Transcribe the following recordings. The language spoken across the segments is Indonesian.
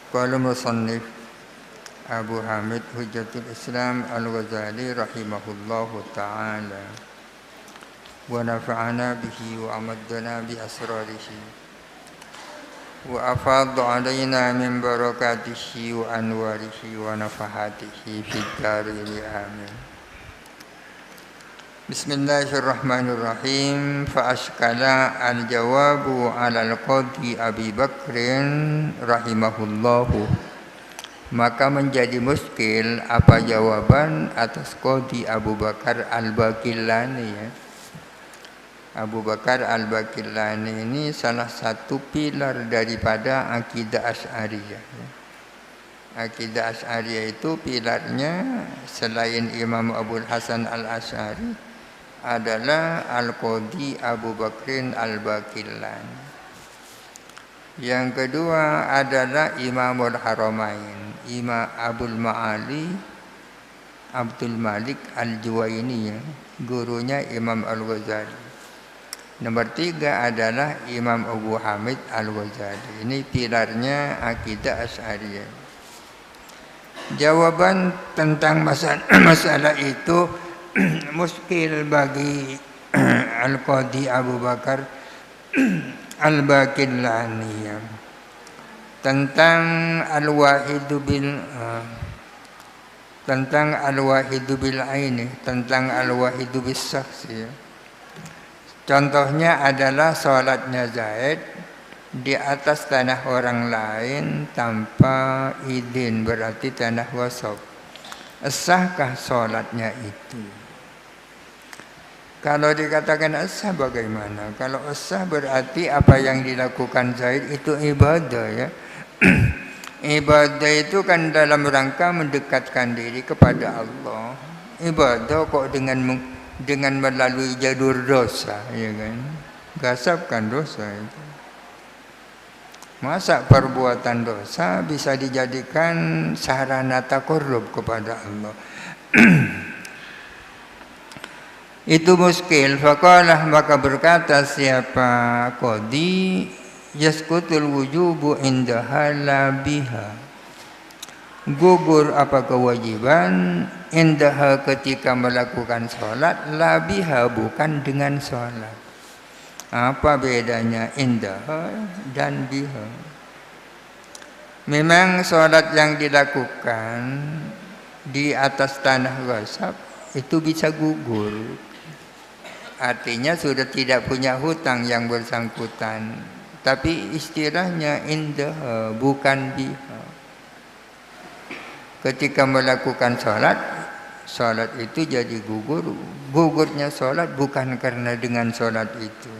Qala musannif Abu Hamid Hujjatul Islam Al-Ghazali rahimahullahu ta'ala wa nafa'ana bihi wa amaddana bi asrarihi wa afadha alaina min barakatihi wa anwarihi wa nafahatihi fid darin amin. Bismillahirrahmanirrahim. Fa ashkala al-jawabu 'ala al-qadhi Abi Bakrin rahimahullahu. Maka menjadi muskil apa jawaban atas qadhi Abu Bakar al-Baqillani ya. Abu Bakar al-Baqillani ini salah satu pilar daripada akidah Asy'ariyah ya. Akidah Asy'ariyah itu pilarnya selain Imam Abul Hasan al-Asy'ari adalah Al-Qadhi Abu Bakrin al-Baqillani. Yang kedua adalah Imamul Haramain, Imam Abul Ma'ali Abdul Malik Al-Juwaini ya, gurunya Imam Al-Ghazali. Nomor 3 adalah Imam Abu Hamid Al-Ghazali. Ini pilarnya akidah Asy'ariyah. Jawaban tentang masalah itu muskil bagi Al-Qadhi Abu Bakar Al-Baqillani tentang Al-Wahidu bil Aini, tentang Al-Wahidu bis Syakhsi. Contohnya adalah salatnya Zaid di atas tanah orang lain tanpa izin, berarti tanah wasaf. Sahkah salatnya itu? Kalau dikatakan sah bagaimana? Kalau sah berarti apa yang dilakukan Zaid itu ibadah ya. Ibadah itu kan dalam rangka mendekatkan diri kepada Allah. Ibadah kok dengan melalui jalur dosa ya kan? Gasapkan dosa itu. Masa perbuatan dosa bisa dijadikan sarana taqarrub kepada Allah? Itu muskil. Faqalah, maka berkata siapa qadhi, yasqutul wujubu indaha la biha. Gugur apa kewajiban indaha ketika melakukan sholat, la biha bukan dengan sholat. Apa bedanya indaha dan biha? Memang sholat yang dilakukan di atas tanah wasaf itu bisa gugur. Artinya sudah tidak punya hutang yang bersangkutan. Tapi istilahnya indaha bukan biha. Ketika melakukan sholat itu jadi gugur. Gugurnya sholat bukan karena dengan sholat itu.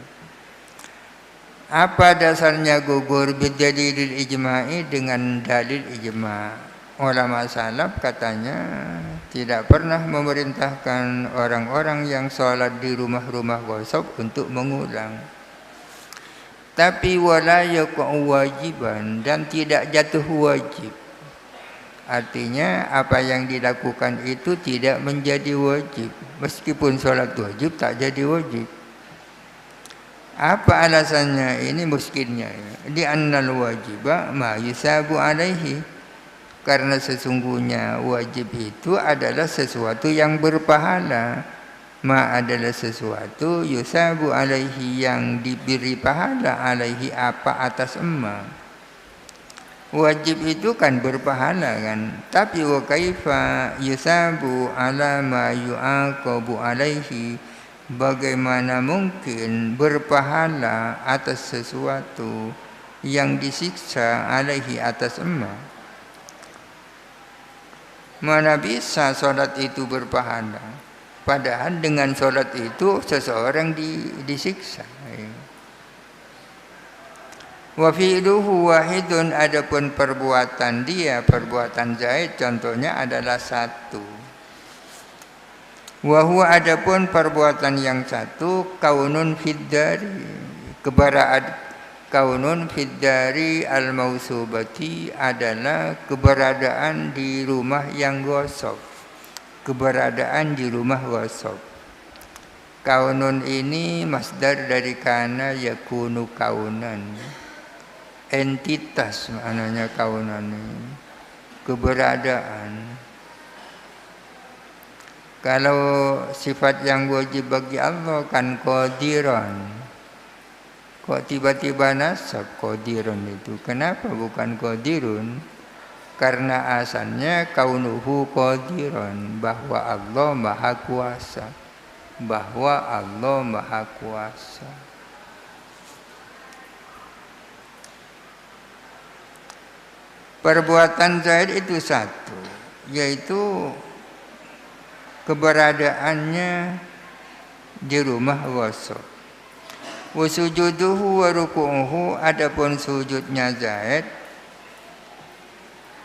Apa dasarnya gugur? Bidalilil ijma'i, dengan dalil ijma'. Ulama salaf katanya tidak pernah memerintahkan orang-orang yang sholat di rumah-rumah wasaf untuk mengulang. Tapi wala yaqa'u wajiban, dan tidak jatuh wajib. Artinya apa yang dilakukan itu tidak menjadi wajib. Meskipun sholat wajib tak jadi wajib. Apa alasannya? Ini muskilnya. Di annal wajiba ma yusabu alaihi. Karena sesungguhnya wajib itu adalah sesuatu yang berpahala. Ma adalah sesuatu yusabu alaihi, yang diberi pahala, alaihi apa atas emma. Wajib itu kan berpahala kan. Tapi wa kaifa yusabu ala ma yu'aqabu alaihi, bagaimana mungkin berpahala atas sesuatu yang disiksa, alaihi atas emma. Mana bisa sholat itu berpahala? Padahal dengan sholat itu seseorang disiksa. Wa fi'luhu wahidun, adapun perbuatan dia, perbuatan Zaid contohnya adalah satu. Wa huwa, adapun perbuatan yang satu, kaunun fiddari, kaunun fiddari al-mausubati, adalah keberadaan di rumah yang gosok. Keberadaan di rumah gosok. Kaunun ini masdar dari kana yakunu kaunan. entitas maknanya kaunan ini, keberadaan. Kalau sifat yang wajib bagi Allah kan qadiran. Kok tiba-tiba nasab qadiran itu? Kenapa bukan qadirun? Karena asalnya kaunuhu qadiran, bahwa Allah Maha Kuasa. Bahwa Allah Maha Kuasa. Perbuatan Zaid itu satu, yaitu keberadaannya di rumah Ghasab. Wa sujuduhu wa ruku'uhu, adapun sujudnya Zaid,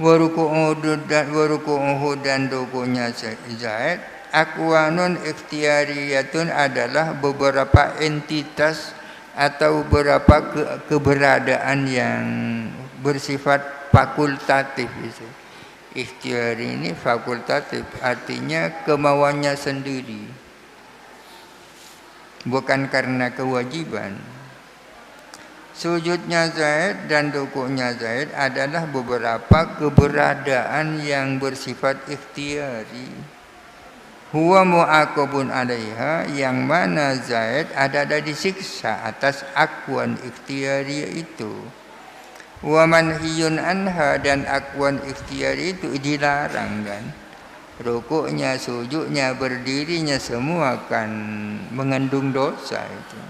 wa ruku'uhu dan ruku'nya Zaid, akwanun ikhtiyariyatun adalah beberapa entitas atau beberapa keberadaan yang bersifat fakultatif. Ikhtiar ini fakultatif, artinya kemauannya sendiri, bukan karena kewajiban. Sujudnya Zaid dan rukuknya Zaid adalah beberapa keberadaan yang bersifat ikhtiari. Huwa mu'aqabun 'alaiha, yang mana Zaid ada disiksa atas akwan ikhtiari itu. Wa manhiyun anha, dan akwan ikhtiari itu dilarang kan. Rukuknya, sujudnya, berdirinya semua kan mengandung dosa itu.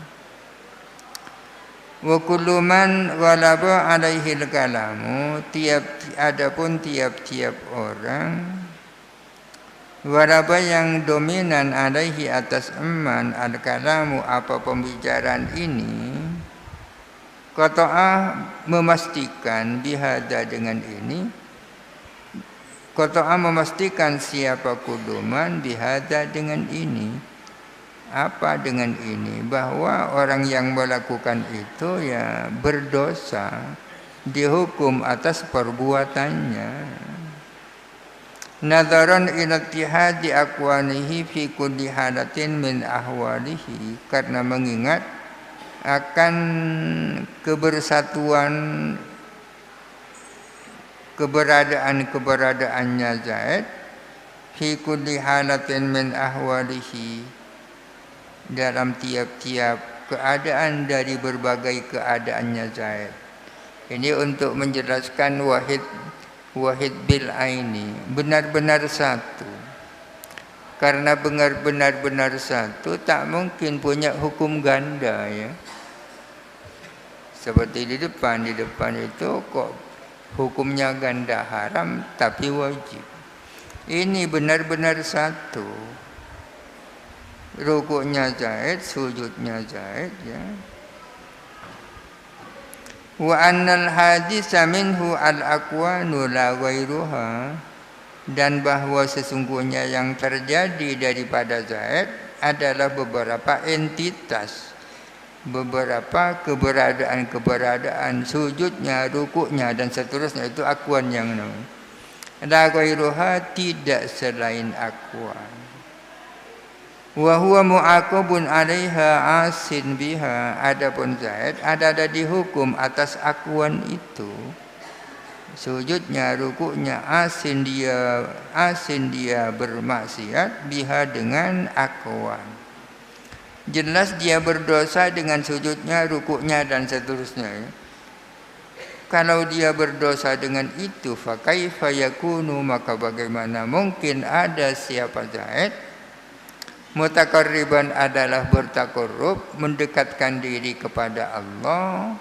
Wa kullu man ghalaba 'alaihi al-kalamu, tiap-tiap orang ghalaba yang dominan 'alaihi atas eman al-kalamu apa pembicaraan ini, qata'ah memastikan bihada dengan ini, qata'ah memastikan siapa kuduman bihada dengan ini. Apa dengan ini? Bahwa orang yang melakukan itu ya berdosa, dihukum atas perbuatannya. Nadharan ila ittihadi aqwanihi fi kulli halatin min ahwalihi, karena mengingat akan kebersatuan keberadaannya Zaid fi kulli halatin min ahwalihi, dalam tiap-tiap keadaan dari berbagai keadaannya Zaid. Ini untuk menjelaskan wahid bil aini, benar-benar satu. Karena benar-benar satu, tak mungkin punya hukum ganda ya. Seperti di depan itu kok hukumnya ganda haram tapi wajib. Ini benar-benar satu. Rukuknya Zaid, sujudnya Zaid ya. Wa annal hadisa minhu al-aqwanu la ghairuha, dan bahwa sesungguhnya yang terjadi daripada Zaid adalah beberapa entitas, beberapa keberadaan sujudnya, rukuknya dan seterusnya, itu akwan yang namanya. La ghairuha, tidak selain akwan. Wa huwa mu'aqabun 'alaiha asin biha, adapun Zaid ada dihukum atas akwan itu. Sujudnya, rukuknya, asin dia bermaksiat biha dengan akwan. Jelas dia berdosa dengan sujudnya, rukuknya dan seterusnya ya. Kalau dia berdosa dengan itu, fa kaifa yakunu, maka bagaimana mungkin ada siapa Zaid mutaqarriban adalah bertakarrub, mendekatkan diri kepada Allah,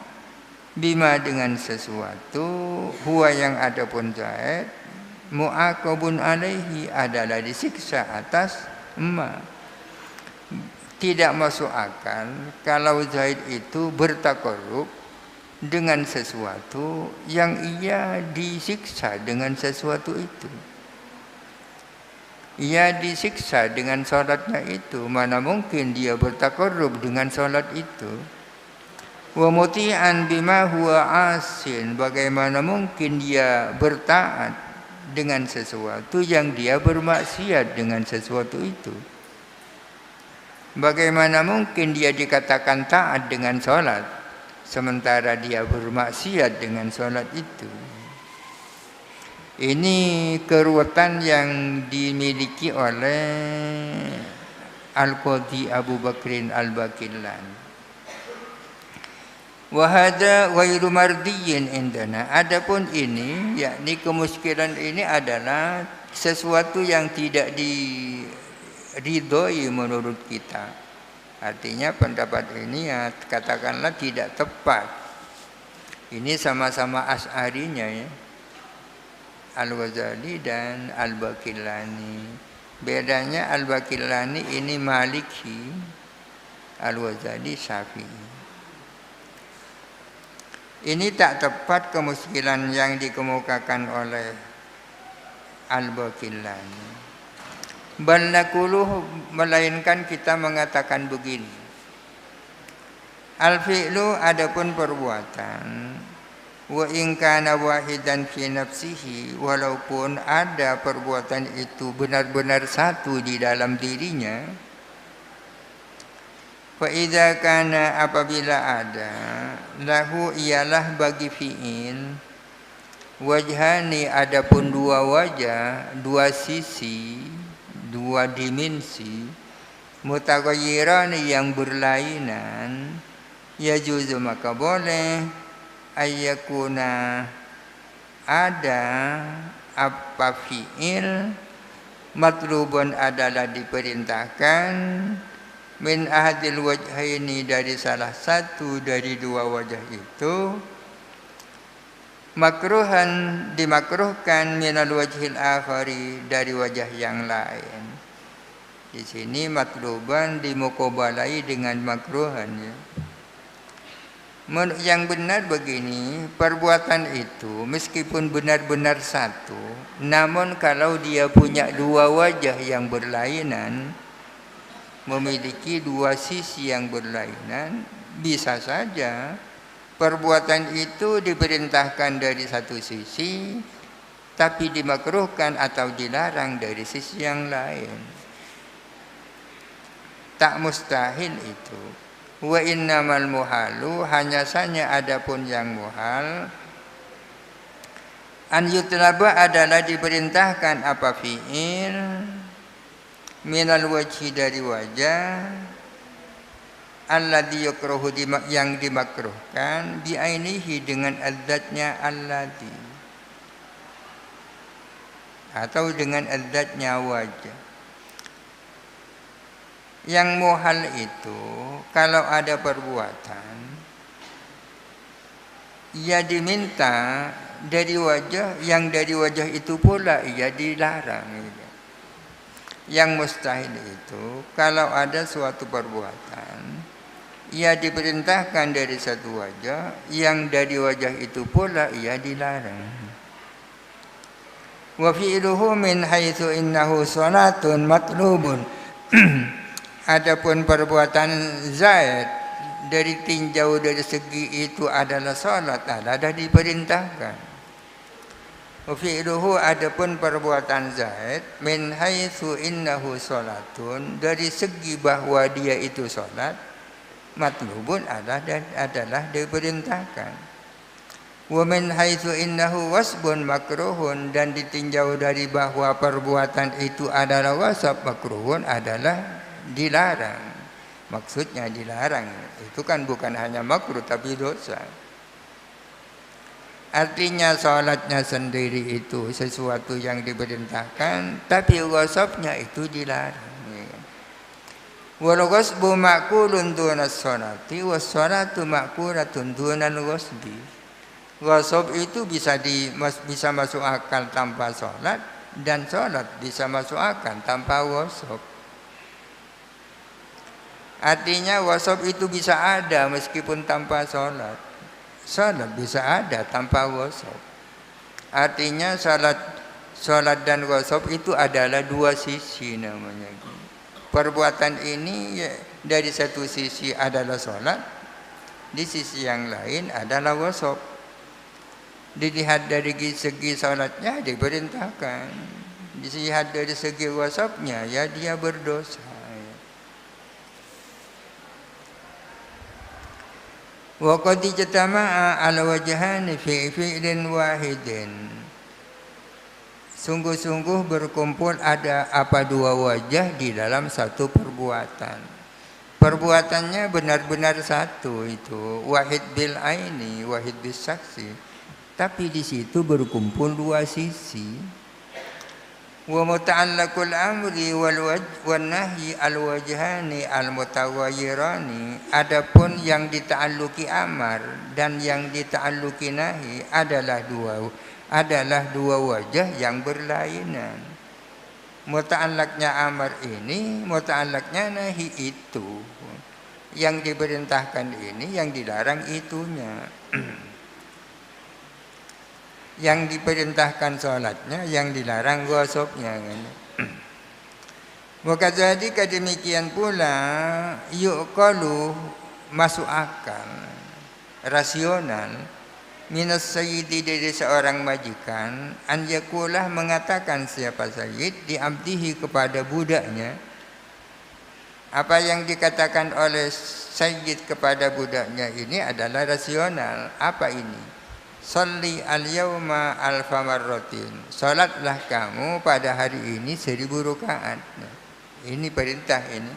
bima dengan sesuatu, huwa yang adapun Zaid mu'aqabun alaihi adalah disiksa atas ma. Tidak masuk akal kalau Zaid itu bertakarrub dengan sesuatu yang ia disiksa dengan sesuatu itu. Ia disiksa dengan salatnya itu, mana mungkin dia bertakarrub dengan salat itu. Wa muti'an bima huwa asin, bagaimana mungkin dia bertaat dengan sesuatu yang dia bermaksiat dengan sesuatu itu. Bagaimana mungkin dia dikatakan taat dengan salat sementara dia bermaksiat dengan sholat itu. Ini keruwetan yang dimiliki oleh Al-Qadhi Abu Bakrin Al-Baqillani. Wa hadza ghairu mardiyyin indana. Adapun ini, yakni kemuskilan ini adalah sesuatu yang tidak diridhoi menurut kita. Artinya pendapat ini ya katakanlah tidak tepat. Ini sama-sama Asy'arinya ya. Al-Ghazali dan Al-Baqillani. Bedanya Al-Baqillani ini Maliki, Al-Ghazali Syafi'i. Ini tak tepat kemuskilan yang dikemukakan oleh Al-Baqillani. Bal naqulu, melainkan kita mengatakan begini. Al-fi'lu adapun perbuatan, wa in kana wahidan fi nafsihi, walaupun ada perbuatan itu benar-benar satu di dalam dirinya, fa idza kana, apabila ada, lahu ialah bagi fi'il, wajhani adapun dua wajah, dua sisi, dua dimensi, mutaghayyirani yang berlainan, yajuzu maka boleh ayyakuna ada apa fi'il matlubun adalah diperintahkan min ahadil wajhaini dari salah satu dari dua wajah itu, makruhan dimakruhkan minal wajhil akhari dari wajah yang lain. Di sini matluban dimuqabalai dengan makruhan ya. Yang benar begini, perbuatan itu meskipun benar-benar satu, namun kalau dia punya dua wajah yang berlainan, memiliki dua sisi yang berlainan, bisa saja perbuatan itu diperintahkan dari satu sisi, tapi dimakruhkan atau dilarang dari sisi yang lain. Tak mustahil itu. Wa innamal muhalu, hanya saja adapun yang muhal, an yutlaba adalah diperintahkan apa fi'il minal wajhi dari wajah, alladhi yukrahu yang dimakruhkan, bi'ainihi dengan adzatnya alladhi, atau dengan adzatnya wajah. Yang muhal itu kalau ada perbuatan ia diminta dari wajah, yang dari wajah itu pula ia dilarang. Yang mustahil itu kalau ada suatu perbuatan ia diperintahkan dari satu wajah, yang dari wajah itu pula ia dilarang. Wa fi'luhu min haitsu innahu salatun matlubun. Adapun perbuatan Zaid dari tinjau dari segi itu adalah salat, adalah diperintahkan. Fi'luhu adapun perbuatan Zaid min haitsu innahu salatun, dari segi bahwa dia itu salat, matlubun adalah diperintahkan. Wa min haitsu innahu wasbun makruhun, dan ditinjau dari bahwa perbuatan itu adalah wasab, makruhun adalah dilarang. Maksudnya dilarang itu kan bukan hanya makruh tapi dosa. Artinya salatnya sendiri itu sesuatu yang diperintahkan, tapi ghasabnya itu dilarang. Wal ghasbu ma'kulun dunas salati was salatu ma'kulatun dunal ghasbi. Ghasab itu bisa masuk akal tanpa salat, dan salat bisa masuk akal tanpa ghasab. Artinya wasab itu bisa ada meskipun tanpa sholat. Sholat bisa ada tanpa wasab. Artinya sholat dan wasab itu adalah dua sisi namanya. Perbuatan ini ya, dari satu sisi adalah sholat, di sisi yang lain adalah wasab. Dilihat dari segi sholatnya diperintahkan, dilihat dari segi wasabnya ya dia berdosa. Wa qad ijtama'a al-wajhani fi fi'lin wahidin. Sungguh-sungguh berkumpul ada apa dua wajah di dalam satu perbuatan. Perbuatannya benar-benar satu itu, wahid bil aini, wahid bis saksi. Tapi di situ berkumpul dua sisi. Wa muta'allaqul amri wal nahyi al wajhani al mutawayyirani. Adapun yang dita'alluki amar dan yang dita'alluki nahi adalah dua wajah yang berlainan. Muta'allaqnya amar ini, muta'allaqnya nahi itu. Yang diperintahkan ini, yang dilarang itunya. Yang diperintahkan sholatnya, yang dilarang gosoknya. Maka jadi demikian pula yuqalu masuk akal, rasional, minas sayyidi dari seorang majikan, an yakulah mengatakan siapa sayyid di abdihi kepada budaknya. Apa yang dikatakan oleh sayyid kepada budaknya ini adalah rasional. Apa ini? Salli al-yawma alfa marratin. Salatlah kamu pada hari ini 1000 rakaat. Ini perintah ini.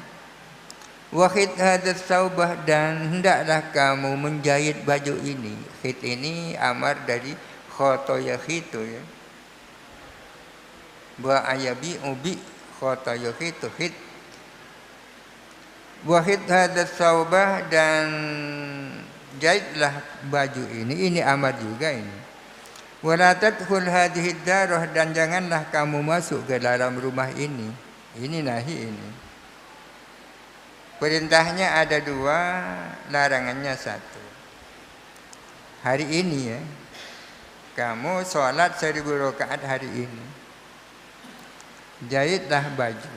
Wa khid hadzal saubah, dan hendaklah kamu menjahit baju ini. Khid ini amar dari khotoya khitu ya. Wa ayabi ubi khotoya khitu khid. Wa khid hadzal saubah, dan jahitlah baju ini amar juga ini. Wala tadkhul hadhihi darah, dan janganlah kamu masuk ke dalam rumah ini. Ini nahi ini. Perintahnya ada dua, larangannya satu. Hari ini ya, kamu sholat 1000 rakaat hari ini. Jahitlah baju.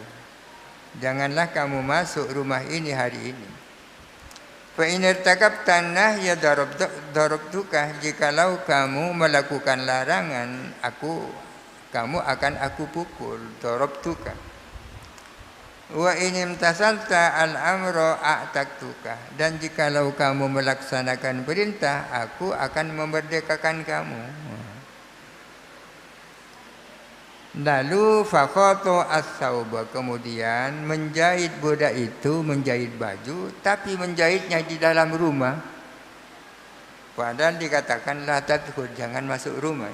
Janganlah kamu masuk rumah ini hari ini. Fa in irtakabta nahya darabtuka, jikalau kamu melakukan larangan, kamu akan aku pukul. Darabtuka. Wa in imtasalta al-amra a'taktuka, dan jikalau kamu melaksanakan perintah, aku akan memerdekakan kamu. Lalu fakhoto as-sauba, kemudian menjahit budak itu, menjahit baju, tapi menjahitnya di dalam rumah. Padahal dikatakan la tadkhul, jangan masuk rumah.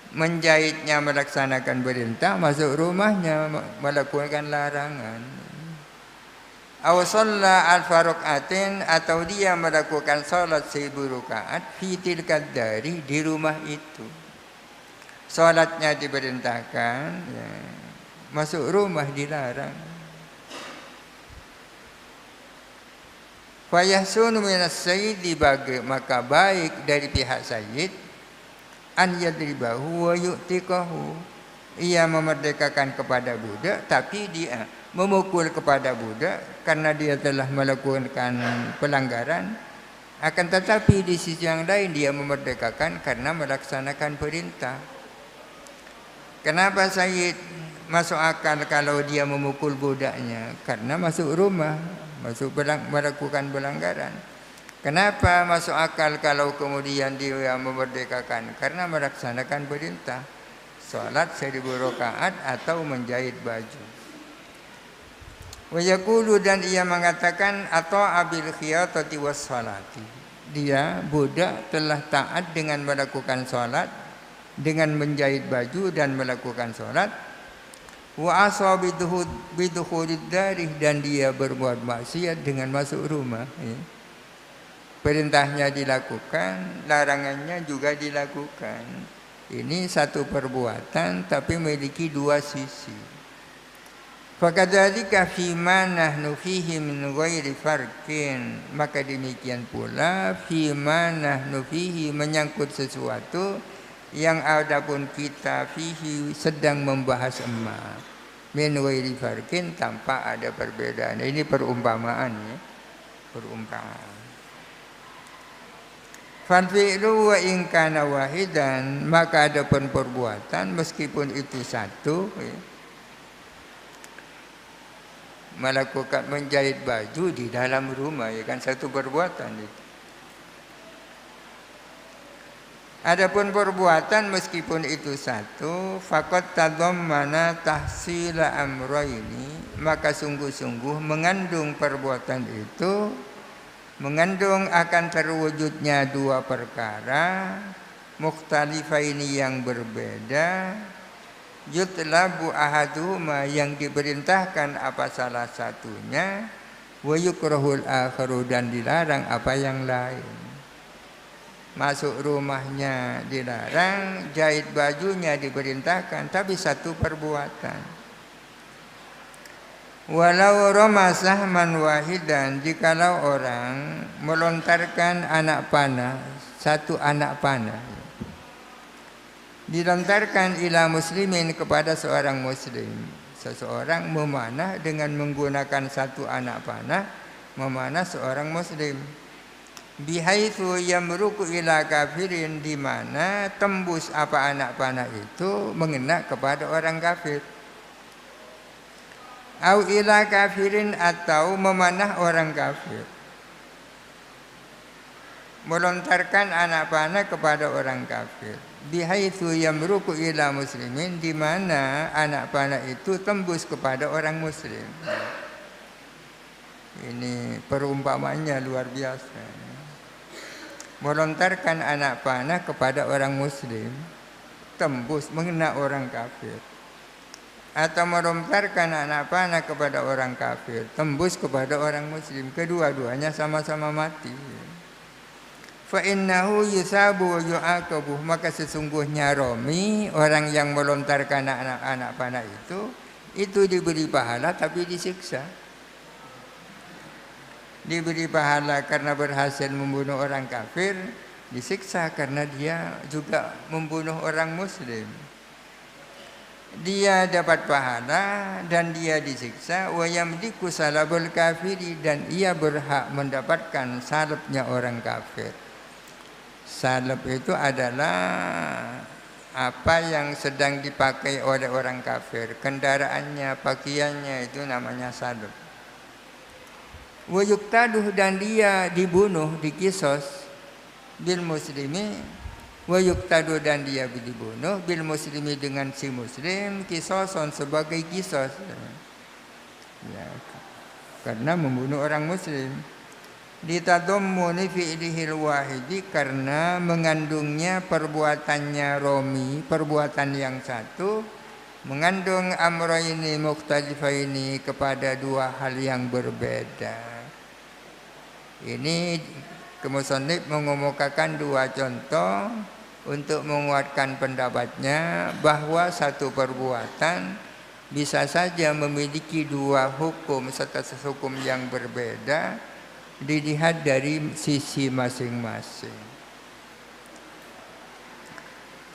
Menjahitnya melaksanakan perintah, masuk rumahnya melakukan larangan. Aw shalla alfa rakaatin, atau dia melakukan salat 1000 rakaat fi tilkad dari, di rumah itu. Salatnya diperintahkan, ya, masuk rumah dilarang. Fa yahsunu minas sayyidi, maka baik dari pihak sayyid an yadribahu wa yu'tiqahu, ia memerdekakan kepada budak, tapi dia memukul kepada budak karena dia telah melakukan pelanggaran. Akan tetapi di sisi yang lain dia memerdekakan karena melaksanakan perintah. Kenapa sayyid masuk akal kalau dia memukul budaknya? Karena masuk rumah, melakukan pelanggaran. Kenapa masuk akal kalau kemudian dia memerdekakan? Karena melaksanakan perintah. Salat 1000 rakaat atau menjahit baju. Wa yaqulu, dan ia mengatakan atau abil khiyatati was salati. Dia budak telah taat dengan melakukan salat, dengan menjahit baju dan melakukan salat. Wa asa bidukhulid dari, dan dia berbuat maksiat dengan masuk rumah. Perintahnya dilakukan, larangannya juga dilakukan. Ini satu perbuatan tapi memiliki dua sisi. Fakadzalika fima nahnu fihi min ghairi farqin, maka demikian pula fima nahnu fihi, menyangkut sesuatu yang adapun kita fihi sedang membahas emas, min ghairi farqin, tanpa ada perbedaan. Ini perumpamaan ya. Perumpamaan. Fal fi'lu wa in kana wahidan, maka adapun perbuatan meskipun itu satu ya, melakukan menjahit baju di dalam rumah, ya kan, satu perbuatan itu. Adapun perbuatan meskipun itu satu, faqad tadammana tahsila amrayni, maka sungguh-sungguh mengandung perbuatan itu, mengandung akan terwujudnya dua perkara mukhtalifaini yang berbeda, yutlabu ahaduhuma yang diperintahkan apa salah satunya, wa yukrahul akharu dan dilarang apa yang lain. Masuk rumahnya dilarang, jahit bajunya diperintahkan, tapi satu perbuatan. Walau rama sahman wahidan, jikalau orang melontarkan anak panah, satu anak panah, dilontarkan ila muslimin kepada seorang muslim. Seseorang memanah dengan menggunakan satu anak panah, memanah seorang muslim. Bihaitsu yamruku ila kafirin, di mana tembus apa anak panah itu mengena kepada orang kafir. Au ila kafirin, atau memanah orang kafir. Melontarkan anak panah kepada orang kafir. Bihaitsu yamruku ila muslimin, di mana anak panah itu tembus kepada orang muslim. Ini perumpamannya luar biasa. Melontarkan anak panah kepada orang muslim, tembus mengena orang kafir. Atau melontarkan anak panah kepada orang kafir, tembus kepada orang muslim. Kedua-duanya sama-sama mati. Fa innahu yusabu wa yu'aqabu, maka sesungguhnya romi, orang yang melontarkan anak panah itu diberi pahala tapi disiksa. Diberi pahala karena berhasil membunuh orang kafir, disiksa karena dia juga membunuh orang muslim. Dia dapat pahala dan dia disiksa. Wa yamliku salabul kafiri, dan ia berhak mendapatkan salabnya orang kafir. Salab itu adalah apa yang sedang dipakai oleh orang kafir, kendaraannya, pakaiannya, itu namanya salab. Wa yuqtaduh, dan dia dibunuh, dikisos, bil muslimi, wa yuqtadu, dan dia dibunuh, bil muslimi, dengan si muslim, kisoson, sebagai kisos, ya, karena membunuh orang muslim. Ditadammuni fi'lihil wahidi, karena mengandungnya perbuatannya romi, perbuatan yang satu, mengandung amrayni mukhtalifaini, kepada dua hal yang berbeda. Ini musannif mengemukakan dua contoh untuk menguatkan pendapatnya bahwa satu perbuatan bisa saja memiliki dua hukum serta hukum yang berbeda, dilihat dari sisi masing-masing.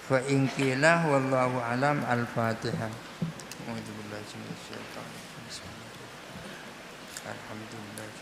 Fa in qila wallahu alam. Al-Fatihah. Alhamdulillah.